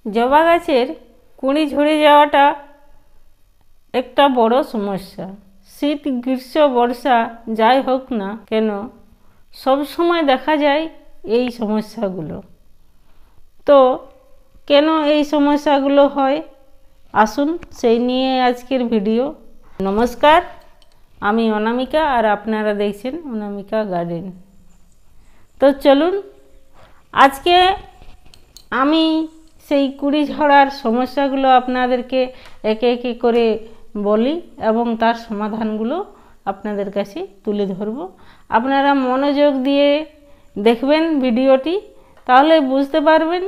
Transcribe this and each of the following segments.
জবা গাছের কুঁড়ি ঝরে যাওয়াটা একটা বড় সমস্যা। শীত গ্রীষ্ম বর্ষা যাই হোক না কেন সব সময় দেখা যায় এই সমস্যাগুলো। তো কেন এই সমস্যাগুলো হয় আসুন সেই নিয়ে আজকের ভিডিও। নমস্কার, আমি অনামিকা আর আপনারা দেখছেন অনামিকা গার্ডেন। তো চলুন আজকে আমি সেই কুঁড়ি ঝরার সমস্যাগুলো আপনাদেরকে একে একে করে বলি এবং তার সমাধানগুলো আপনাদের কাছে তুলে ধরব। আপনারা মনোযোগ দিয়ে দেখবেন ভিডিওটি, তাহলে বুঝতে পারবেন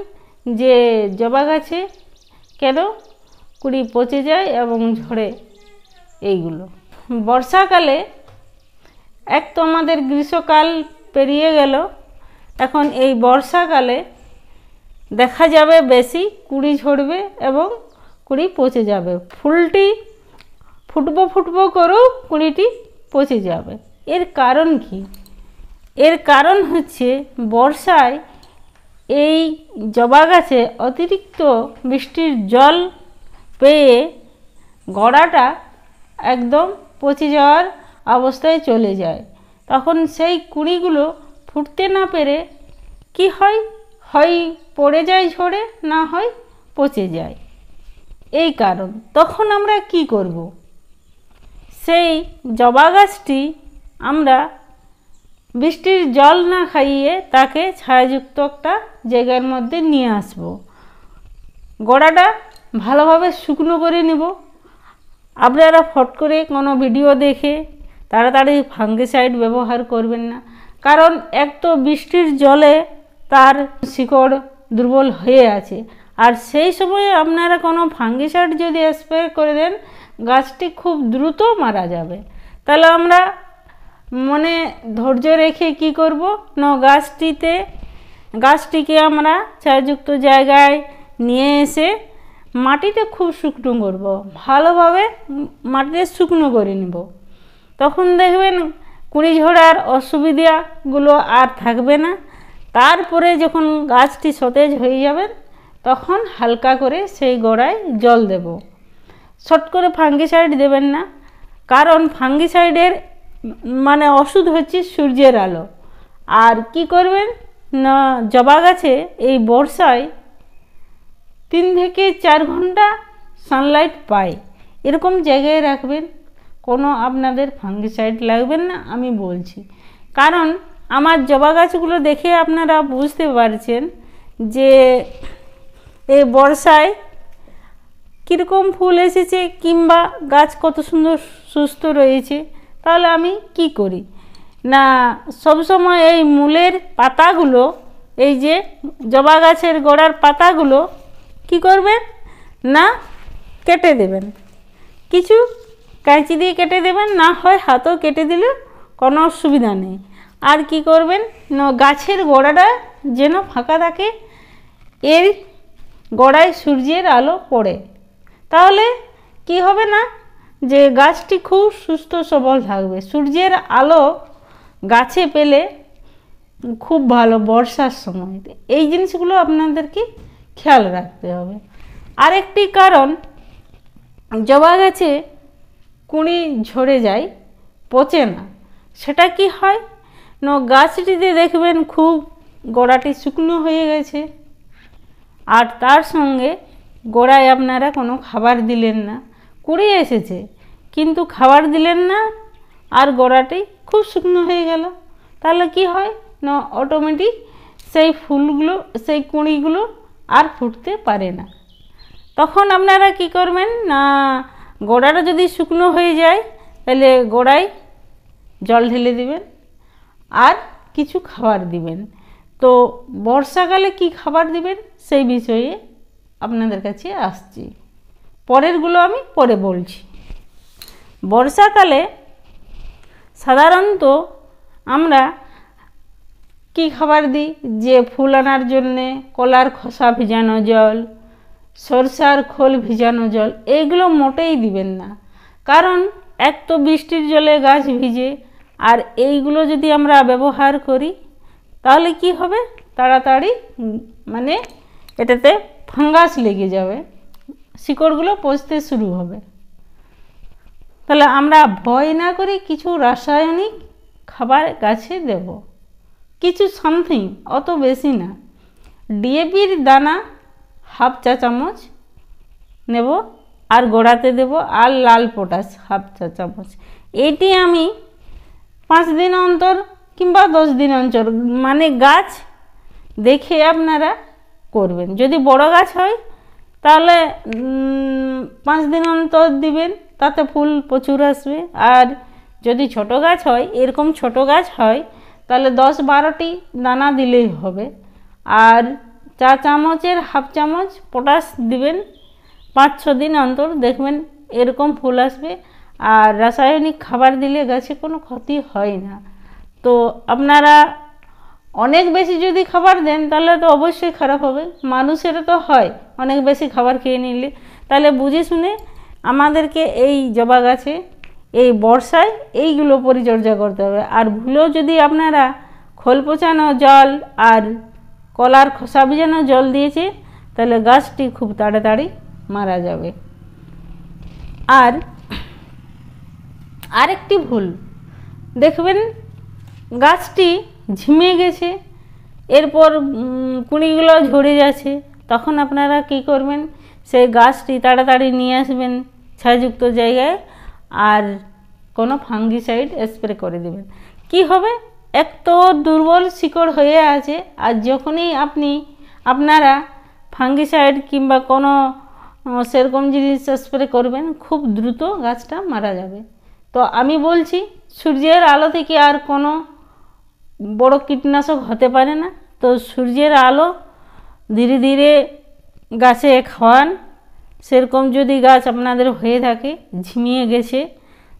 যে জবা গাছে কেন কুঁড়ি পচে যায় এবং ঝরে। এইগুলো বর্ষাকালে এক তো আমাদের গ্রীষ্মকাল পেরিয়ে গেল, এখন এই বর্ষাকালে দেখা যাবে বেশি কুঁড়ি ঝরবে এবং কুঁড়ি পচে যাবে। ফুলটি ফুটবো করেও কুঁড়িটি পচে যাবে। এর কারণ কি? এর কারণ হচ্ছে বর্ষায় এই জবা গাছে অতিরিক্ত বৃষ্টির জল পেয়ে গোড়াটা একদম পচে যাওয়ার অবস্থায় চলে যায়। তখন সেই কুঁড়িগুলো ফুটতে না পেরে কি হয়, হয় পড়ে যায় ঝরে, না হয় পচে যায়। এই কারণ তখন আমরা কি করব? সেই জবা গাছটি আমরা বৃষ্টির জল না খাইয়ে তাকে ছায়াযুক্ত একটা জায়গার মধ্যে নিয়ে আসব। গোড়াটা ভালোভাবে শুকনো করে নেব। আপনারা ফট করে কোনো ভিডিও দেখে তাড়াতাড়ি ফাঙ্গিসাইড ব্যবহার করবেন না, কারণ এক তো বৃষ্টির জলে তার শিকড় দুর্বল হয়ে আছে, আর সেই সময়ে আপনারা কোনো ফাঙ্গিসাইড যদি স্প্রে করে দেন গাছটি খুব দ্রুত মারা যাবে। তাহলে আমরা মনে ধৈর্য রেখে কি করব না, গাছটিকে আমরা ছায়াযুক্ত জায়গায় নিয়ে এসে মাটিতে খুব শুকনো করব, ভালোভাবে মাটিতে শুকনো করে নেব। তখন দেখবেন কুঁড়ি ঝরার অসুবিধাগুলো আর থাকবে না। তারপরে যখন গাছটি সতেজ হয়ে যাবে তখন হালকা করে সেই গোড়ায় জল দেব। শর্ট করে ফাঙ্গিসাইড দেবেন না, কারণ ফাঙ্গিসাইডের মানে ওষুধ হচ্ছে সূর্যের আলো। আর কি করবেন না, জবা গাছে এই বর্ষায় 3 থেকে 4 ঘন্টা সানলাইট পায় এরকম জায়গায় রাখবেন। কোনো আপনাদের ফাঙ্গিসাইড লাগবে না আমি বলছি, কারণ আমার জবা গাছগুলো দেখে আপনারা বুঝতে পারছেন যে এই বর্ষায় কীরকম ফুল এসেছে কিংবা গাছ কত সুন্দর সুস্থ রয়েছে। তাহলে আমি কি করি না, সবসময় এই মূলের পাতাগুলো, এই যে জবা গাছের গোড়ার পাতাগুলো কি করবেন না কেটে দেবেন। কিছু কাঁচি দিয়ে কেটে দেবেন, না হয় হাতও কেটে দিলে কোনো অসুবিধা নেই। আর কি করবেন না, গাছের গোড়াটা যেন ফাঁকা থাকে, এর গোড়ায় সূর্যের আলো পড়ে। তাহলে কি হবে না যে গাছটি খুব সুস্থ সবল থাকবে। সূর্যের আলো গাছে পেলে খুব ভালো বর্ষার সময়। এই জিনিসগুলো আপনাদেরকে খেয়াল রাখতে হবে। আরেকটি কারণ, জবা গাছে কুঁড়ি ঝরে যায়, পচে না। সেটা কি হয় না, গাছটিতে দেখবেন খুব গোড়াটি শুকনো হয়ে গেছে, আর তার সঙ্গে গোড়ায় আপনারা কোনো খাবার দিলেন না, কুঁড়ি এসেছে কিন্তু খাবার দিলেন না, আর গোড়াটি খুব শুকনো হয়ে গেল। তাহলে কি হয় না, অটোমেটিক সেই ফুলগুলো, সেই কুঁড়িগুলো আর ফুটতে পারে না। তখন আপনারা কি করবেন না, গোড়াটা যদি শুকনো হয়ে যায় তাহলে গোড়ায় জল ঢেলে দিবেন আর কিছু খাবার দিবেন। তো বর্ষাকালে কি খাবার দিবেন সেই বিষয়ে আপনাদের কাছে আসছি, পরেরগুলো আমি পরে বলছি। বর্ষাকালে সাধারণত আমরা কি খাবার দিই, যে ফুল আনার জন্যে কলার খোসা ভিজানো জল, সরষার খোল ভিজানো জল, এইগুলো মোটেই দিবেন না। কারণ এক তো বৃষ্টির জলে গাছ ভিজে, আর এইগুলো যদি আমরা ব্যবহার করি তাহলে কি হবে, তাড়াতাড়ি মানে এটাতে ফাঙ্গাস লেগে যাবে, শিকড়গুলো পচতে শুরু হবে। তাহলে আমরা ভয় না করে কিছু রাসায়নিক খাবার গাছে দেব, কিছু সামথিং, অত বেশি না। ডিএপির দানা হাফ চা চামচ নেব, আর গোড়াতে দেব, আর লাল পটাশ হাফ চা চামচ। এটি আমি 5 দিন অন্তর কিংবা 10 দিন অন্তর, মানে গাছ দেখে আপনারা করবেন। যদি বড় গাছ হয় তাহলে 5 দিন অন্তর দিবেন, তাতে ফুল প্রচুর আসবে। আর যদি ছোট গাছ হয়, এরকম ছোট গাছ হয়, তাহলে 10-12টি দানা দিলেই হবে। আর চা চামচের হাফ চামচ পটাশ দিবেন 5-6 দিন অন্তর, দেখবেন এরকম ফুল আসবে। আর রাসায়নিক খাবার দিলে গাছে কোনো ক্ষতি হয় না। তো আপনারা অনেক বেশি যদি খাবার দেন তাহলে তো অবশ্যই খারাপ হবে, মানুষেরও তো হয় অনেক বেশি খাবার খেয়ে নিলে। তাহলে বুঝে শুনে আমাদেরকে এই জবা গাছে এই বর্ষায় এইগুলো পরিচর্যা করতে হবে। আর ভুলেও যদি আপনারা খোল পচানো জল আর কলার খোসা ভিজানো জল দিয়েছে, তাহলে গাছটি খুব তাড়াতাড়ি মারা যাবে। আর আরেকটি ভুল দেখবেন, গাছটি ঝিমে গেছে, এরপর কুঁড়িগুলো ঝরে যাচ্ছে, তখন আপনারা কি করবেন, সেই গাছটি তাড়াতাড়ি নিয়ে আসবেন ছায়াযুক্ত জায়গায়, আর কোনো ফাঙ্গিসাইড স্প্রে করে দেবেন। কি হবে, এক তো দুর্বল শিকড় হয়ে আছে, আর যখনই আপনারা ফাঙ্গিসাইড কিংবা কোনো সেরকম জিনিস স্প্রে করবেন, খুব দ্রুত গাছটা মারা যাবে। তো আমি বলছি, সূর্যের আলো থেকে আর কোনো বড় কীটনাশক হতে পারে না। তো সূর্যের আলো ধীরে ধীরে গাছে খাওয়ান। সেরকম যদি গাছ আপনাদের হয়ে থাকে, ঝিমিয়ে গেছে,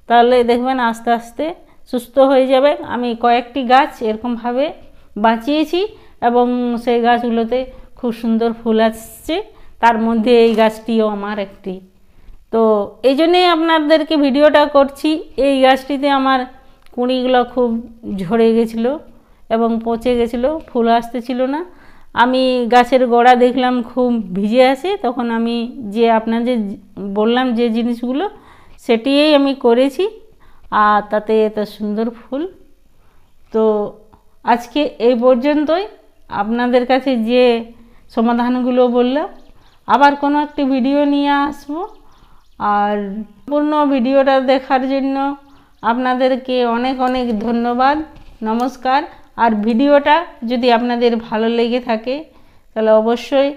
তাহলে দেখবেন আস্তে আস্তে সুস্থ হয়ে যাবে। আমি কয়েকটি গাছ এরকমভাবে বাঁচিয়েছি এবং সেই গাছগুলোতে খুব সুন্দর ফুল আসছে, তার মধ্যে এই গাছটিও আমার একটি। তো এই জন্যেই আপনাদেরকে ভিডিওটা করছি। এই গাছটিতে আমার কুঁড়িগুলো খুব ঝরে গেছিলো এবং পচে গেছিলো, ফুল আসতেছিল না। আমি গাছের গোড়া দেখলাম খুব ভিজে আছে, তখন আমি যে আপনাদের বললাম যে জিনিসগুলো, সেটিই আমি করেছি, আর তাতে এত সুন্দর ফুল। তো আজকে এই পর্যন্তই। আপনাদের কাছে যে সমাধানগুলো বললাম, আবার কোনো একটি ভিডিও নিয়ে আসবো। আর সম্পূর্ণ ভিডিওটা দেখার জন্য আপনাদেরকে অনেক অনেক ধন্যবাদ, নমস্কার। আর ভিডিওটা যদি আপনাদের ভালো লেগে থাকে তাহলে অবশ্যই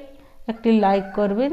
একটি লাইক করবেন।